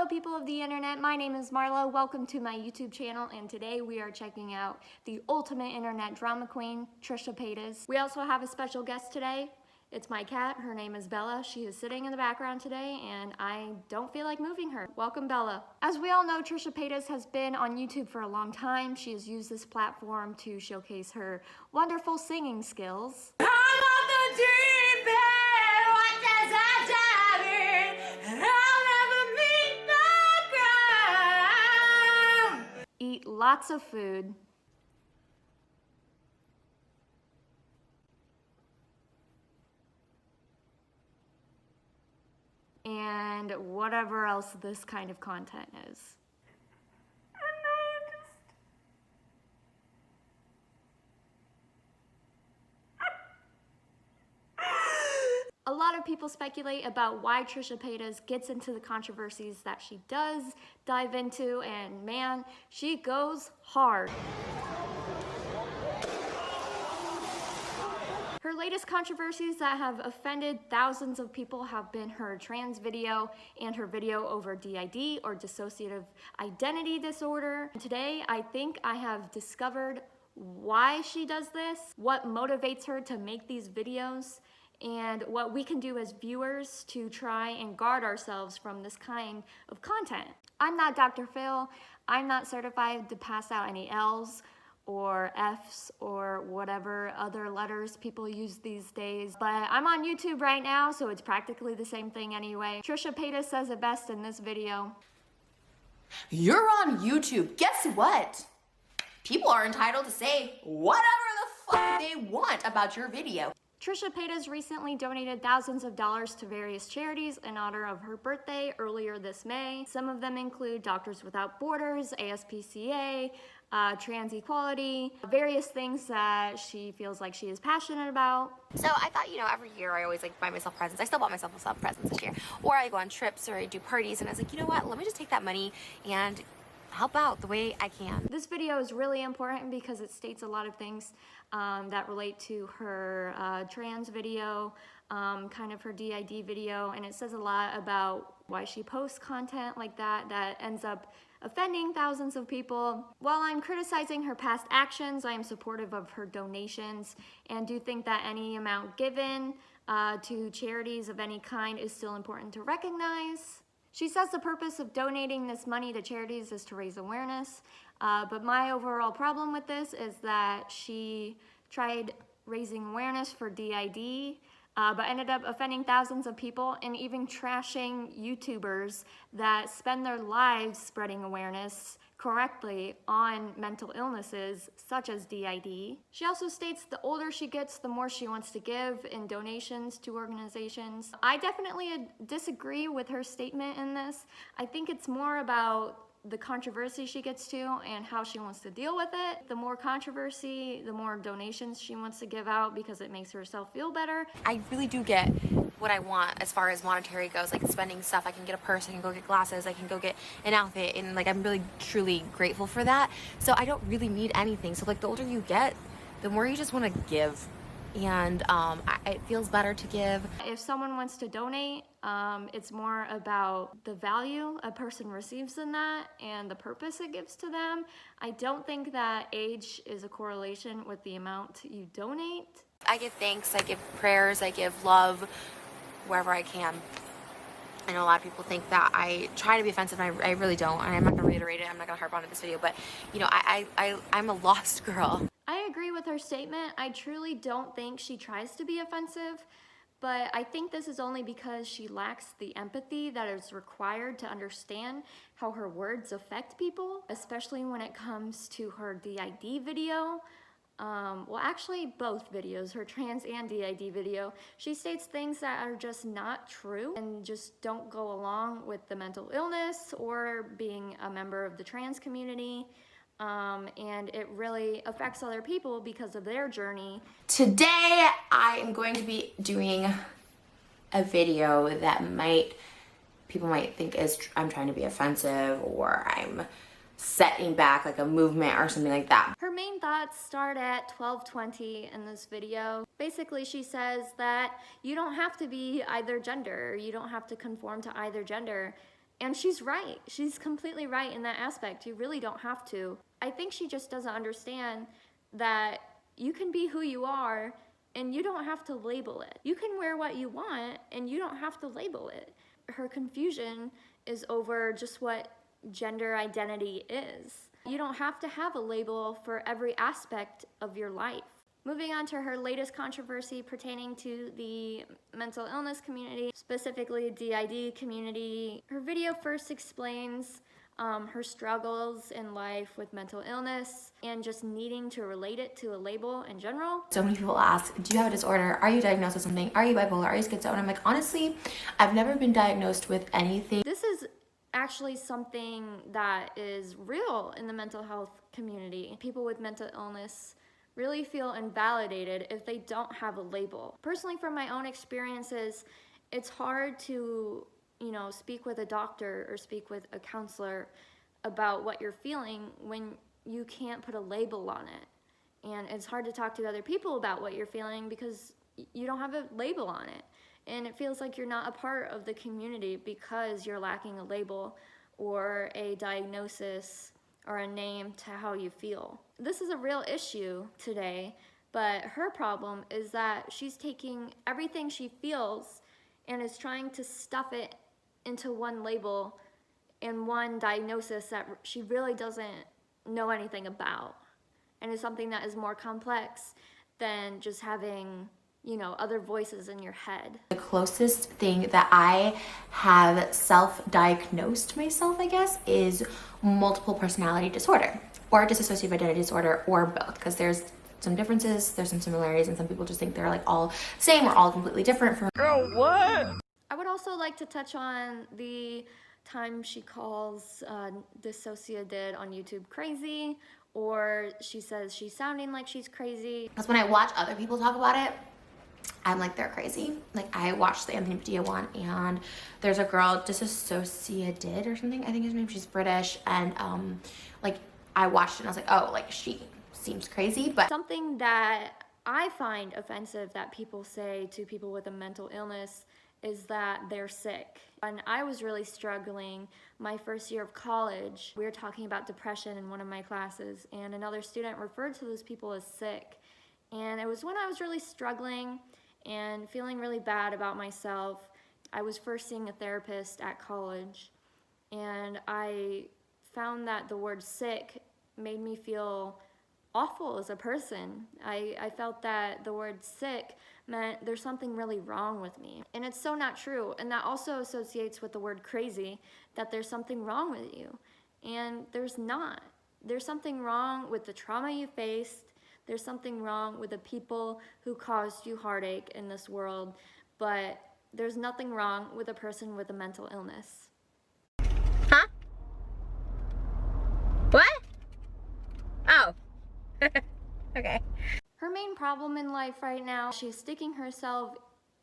Hello people of the internet, my name is Marlo. Welcome to my YouTube channel, and today we are checking out the ultimate internet drama queen, Trisha Paytas. We also have a special guest today. It's my cat. Her name is Bella. She is sitting in the background today and I don't feel like moving her. Welcome, Bella. As we all know, Trisha Paytas has been on YouTube for a long time. She has used this platform to showcase her wonderful singing skills. I'm on the deep end, what does I dive in? I'll never meet the ground. Eat lots of food. And whatever else this kind of content is. A lot of people speculate about why Trisha Paytas gets into the controversies that she does dive into, and man, she goes hard. Her latest controversies that have offended thousands of people have been her trans video and her video over DID, or dissociative identity disorder. Today, I think I have discovered why she does this, what motivates her to make these videos, and what we can do as viewers to try and guard ourselves from this kind of content. I'm not Dr. Phil. I'm not certified to pass out any L's or F's or whatever other letters people use these days. But I'm on YouTube right now, so it's practically the same thing anyway. Trisha Paytas says it best in this video. You're on YouTube. Guess what? People are entitled to say whatever the fuck they want about your video. Trisha Paytas recently donated thousands of dollars to various charities in honor of her birthday earlier this May. Some of them include Doctors Without Borders, ASPCA, trans equality, various things that she feels like she is passionate about. So I thought, every year I always buy myself presents. I still bought myself some presents this year. Or I go on trips or I do parties, and I was like, you know what, let me just take that money and help out the way I can. This video is really important because it states a lot of things that relate to her trans video, kind of her DID video, and it says a lot about why she posts content like that ends up offending thousands of people. While I'm criticizing her past actions, I am supportive of her donations and do think that any amount given to charities of any kind is still important to recognize. She says the purpose of donating this money to charities is to raise awareness, but my overall problem with this is that she tried raising awareness for DID, but ended up offending thousands of people and even trashing YouTubers that spend their lives spreading awareness correctly on mental illnesses such as DID. She also states the older she gets, the more she wants to give in donations to organizations. I definitely disagree with her statement in this. I think it's more about the controversy she gets to and how she wants to deal with it. The more controversy, the more donations she wants to give out because it makes herself feel better. I really do get what I want as far as monetary goes, like spending stuff. I can get a purse, I can go get glasses, I can go get an outfit, and I'm really truly grateful for that. So I don't really need anything. So the older you get, the more you just want to give. And it feels better to give. If someone wants to donate, it's more about the value a person receives in that and the purpose it gives to them. I don't think that age is a correlation with the amount you donate. I give thanks, I give prayers, I give love wherever I can. I know a lot of people think that I try to be offensive, and I really don't. And I'm not going to reiterate it, I'm not going to harp on it this video, but I'm a lost girl. I agree with her statement. I truly don't think she tries to be offensive, but I think this is only because she lacks the empathy that is required to understand how her words affect people, especially when it comes to her DID video. Well, actually both videos, her trans and DID video. She states things that are just not true and just don't go along with the mental illness or being a member of the trans community. And it really affects other people because of their journey. Today, I am going to be doing a video that people might think is I'm trying to be offensive, or I'm setting back a movement or something like that. Her main thoughts start at 12:20 in this video. Basically, she says that you don't have to be either gender, you don't have to conform to either gender. And she's right. She's completely right in that aspect. You really don't have to. I think she just doesn't understand that you can be who you are and you don't have to label it. You can wear what you want and you don't have to label it. Her confusion is over just what gender identity is. You don't have to have a label for every aspect of your life. Moving on to her latest controversy pertaining to the mental illness community, specifically DID community. Her video first explains her struggles in life with mental illness and just needing to relate it to a label in general. So many people ask, do you have a disorder? Are you diagnosed with something? Are you bipolar? Are you schizo? And I'm like, honestly, I've never been diagnosed with anything. This is actually something that is real in the mental health community. People with mental illness really feel invalidated if they don't have a label. Personally, from my own experiences, it's hard to, speak with a doctor or speak with a counselor about what you're feeling when you can't put a label on it. And it's hard to talk to other people about what you're feeling because you don't have a label on it. And it feels like you're not a part of the community because you're lacking a label or a diagnosis or a name to how you feel. This is a real issue today, but her problem is that she's taking everything she feels and is trying to stuff it into one label and one diagnosis that she really doesn't know anything about. And it's something that is more complex than just having other voices in your head. The closest thing that I have self-diagnosed myself, I guess, is multiple personality disorder or dissociative identity disorder, or both, because there's some differences, there's some similarities, and some people just think they're like all same or all completely different from. Girl, what? I would also like to touch on the time she calls dissociated on YouTube crazy, or she says she's sounding like she's crazy. Because when I watch other people talk about it, I'm like, they're crazy. Like, I watched the Anthony Padilla one, and there's a girl, dissociated or something, I think his name, she's British, and like, I watched it and I was like, oh, like, she seems crazy. But something that I find offensive that people say to people with a mental illness is that they're sick. When I was really struggling my first year of college, we were talking about depression in one of my classes, and another student referred to those people as sick. And it was when I was really struggling and feeling really bad about myself. I was first seeing a therapist at college, and I found that the word sick made me feel awful as a person. I felt that the word sick meant there's something really wrong with me. And it's so not true. And that also associates with the word crazy, that there's something wrong with you. And there's not. There's something wrong with the trauma you faced. There's something wrong with the people who caused you heartache in this world, but there's nothing wrong with a person with a mental illness. Huh? What? Oh. Okay. Her main problem in life right now, she's sticking herself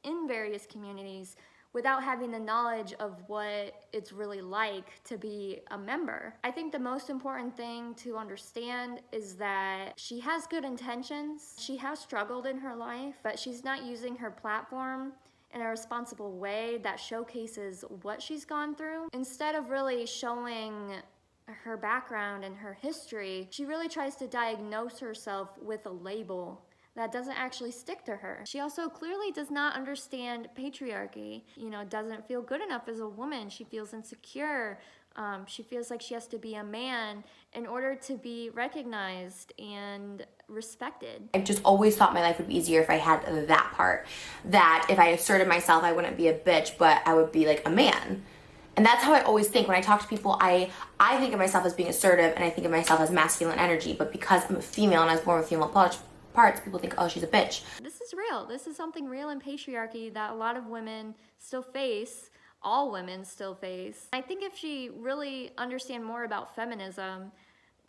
in various communities without having the knowledge of what it's really like to be a member. I think the most important thing to understand is that she has good intentions. She has struggled in her life, but she's not using her platform in a responsible way that showcases what she's gone through. Instead of really showing her background and her history, she really tries to diagnose herself with a label that doesn't actually stick to her. She also clearly does not understand patriarchy, doesn't feel good enough as a woman. She feels insecure. She feels like she has to be a man in order to be recognized and respected. I've just always thought my life would be easier if I had that part. That if I asserted myself, I wouldn't be a bitch, but I would be like a man. And that's how I always think. When I talk to people, I think of myself as being assertive, and I think of myself as masculine energy. But because I'm a female and I was born with female parts, people think, oh, she's a bitch. This is real. This is something real in patriarchy that a lot of women still face. All women still face. I think if she really understand more about feminism,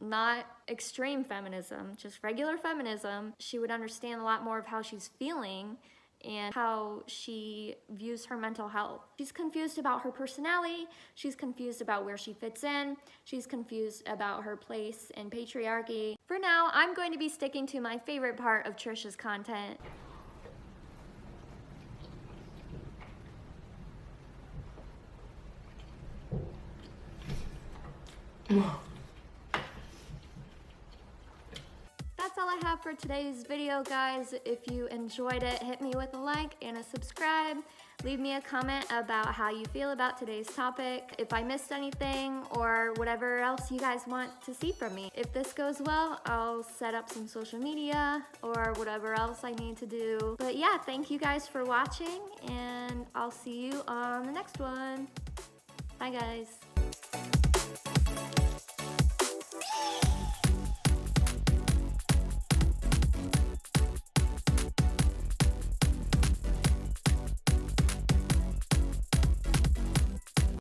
not extreme feminism, just regular feminism, she would understand a lot more of how she's feeling and how she views her mental health. She's confused about her personality, she's confused about where she fits in, she's confused about her place in patriarchy. For now, I'm going to be sticking to my favorite part of Trisha's content. That's all I have for today's video, guys. If you enjoyed it, hit me with a like and a subscribe. Leave me a comment about how you feel about today's topic, if I missed anything, or whatever else you guys want to see from me. If this goes well, I'll set up some social media or whatever else I need to do. But yeah, thank you guys for watching, and I'll see you on the next one. Bye, guys.